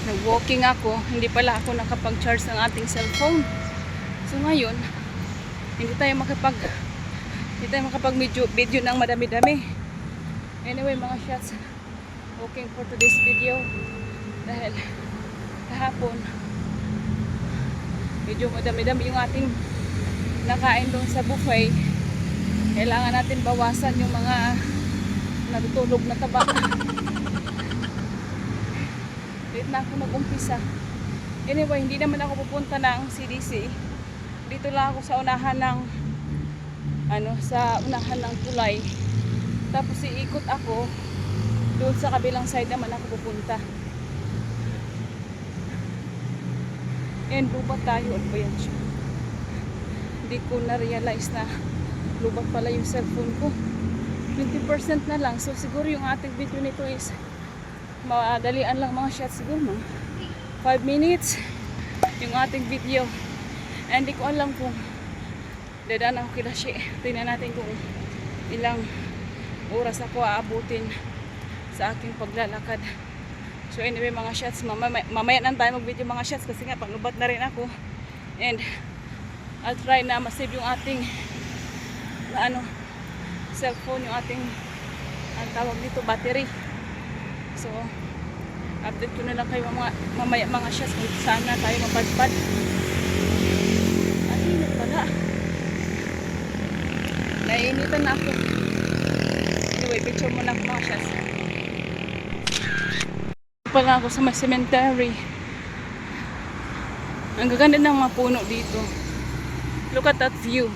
Nag-walking ako, hindi pala ako nakapag-charge ng ating cellphone. So ngayon, hindi tayo makapag-video ng madami-dami. Anyway, mga shots, walking for today's video. Dahil kahapon, medyo madami-dami yung ating nakain doon sa buffet. Kailangan natin bawasan yung mga natutulog na taba. Dito na ako mag-umpisa. Anyway, hindi naman ako pupunta ng CDC. Dito lang ako sa unahan ng tulay. Tapos iikot ako doon sa kabilang side naman ako pupunta. And lubat tayo. Ano ba yan siya? Hindi ko na-realize na lubat pala yung cellphone ko. 20% na lang. So siguro yung ating video nito is madalian lang mga shots, siguro mga 5 minutes yung ating video. And di ko alam kung dadaan ako kila Shi. Tingnan natin kung ilang oras ako aabutin sa aking paglalakad. So anyway mga shots, mamaya na tayo mag video mga shots kasi nga panglubat na rin ako. And I'll try na masave yung ating cellphone, yung ating ang tawag dito battery. So update ko na lang kayo mamaya mga shots kung saan na tayo mapadpad. Ay, init pala. Nainitan na ako. Anyway, picture mo na ako mga shots. Pala ako sa may cemetery. Ang gaganda ng mga puno dito. Look at that view.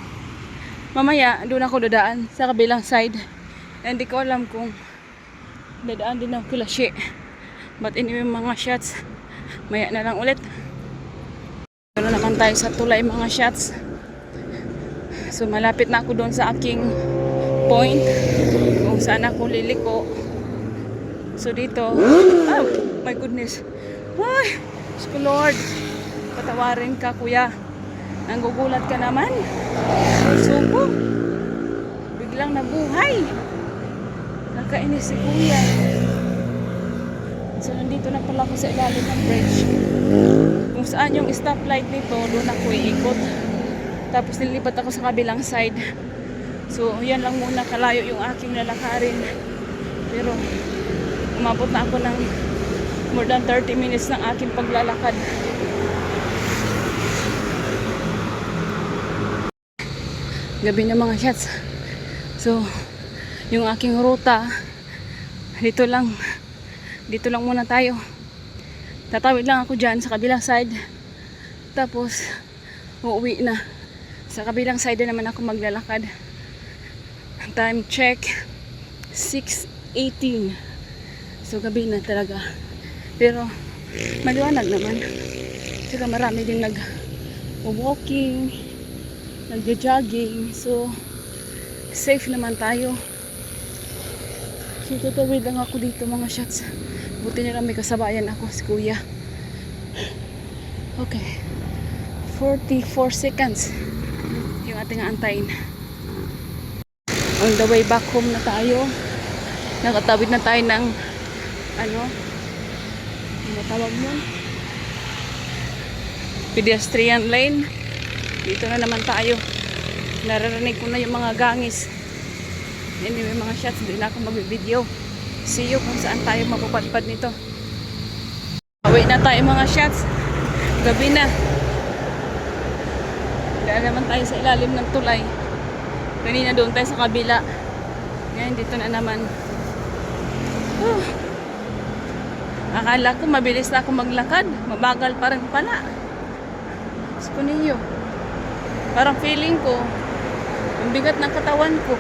Mamaya, doon ako dadaan sa kabilang side. And di ko alam kung dadaan din ako kila Shi. But anyway mga shots, maya na lang ulit. Ano naman tayo sa tulay mga shots. So malapit na ako doon sa aking point kung saan ako liliko. So dito, oh my goodness. Ay, Lord, patawarin ka kuya. Nanggugulat ka naman. Suko. Biglang nabuhay. Nakainis si kuya. So nandito na pala ako sa ilalim ng bridge. Kung saan yung stoplight nito, doon ako iikot. Tapos nilipat ako sa kabilang side. So yan lang muna kalayo yung aking lalakarin. Pero umabot na ako ng more than 30 minutes ng aking paglalakad. Gabi na mga shots. So yung aking ruta dito lang muna tayo. Tatawid lang ako dyan sa kabilang side. Tapos uuwi na. Sa kabilang side na naman ako maglalakad. Time check 6:18. So gabi na talaga. Pero maliwanag naman. Saka marami din nag-walking, nag-jogging. So safe naman tayo. So tutawid lang ako dito mga shots. Buti na lang may kasabayan ako, si kuya. Okay, 44 seconds yung ating antayin. On the way back home na tayo. Nakatawid na tayo ng ano tawag mo? Pedestrian lane. Dito na naman tayo. Naririnig ko na yung mga gangis. Anyway mga shots, hindi na ako mag-video. See you kung saan tayo mapupadpad nito. Away na tayo mga shots. Gabi na. Dahil naman tayo sa ilalim ng tulay. Kanina doon tayo sa kabila. Ngayon dito na naman. Akala ko mabilis na ako maglakad. Mabagal pa rin pala. Gusto niyo. Parang feeling ko ang bigat ng katawan ko.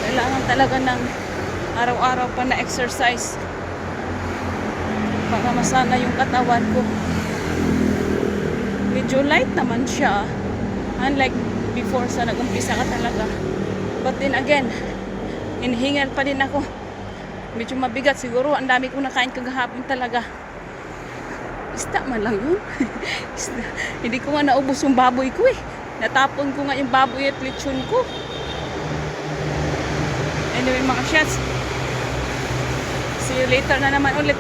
Kailangan talaga ng araw-araw pa na exercise para masana yung katawan ko. Medyo light naman siya, unlike before sa nag-umpisa ka talaga. But then again, hinihingal pa din ako. Medyo mabigat siguro. Ang dami kong nakain kagahapon talaga. Isda man lang yun. Hindi ko nga naubos yung baboy ko eh. Natapon ko nga yung baboy at lechon ko. Anyway mga shots, see you later na naman ulit.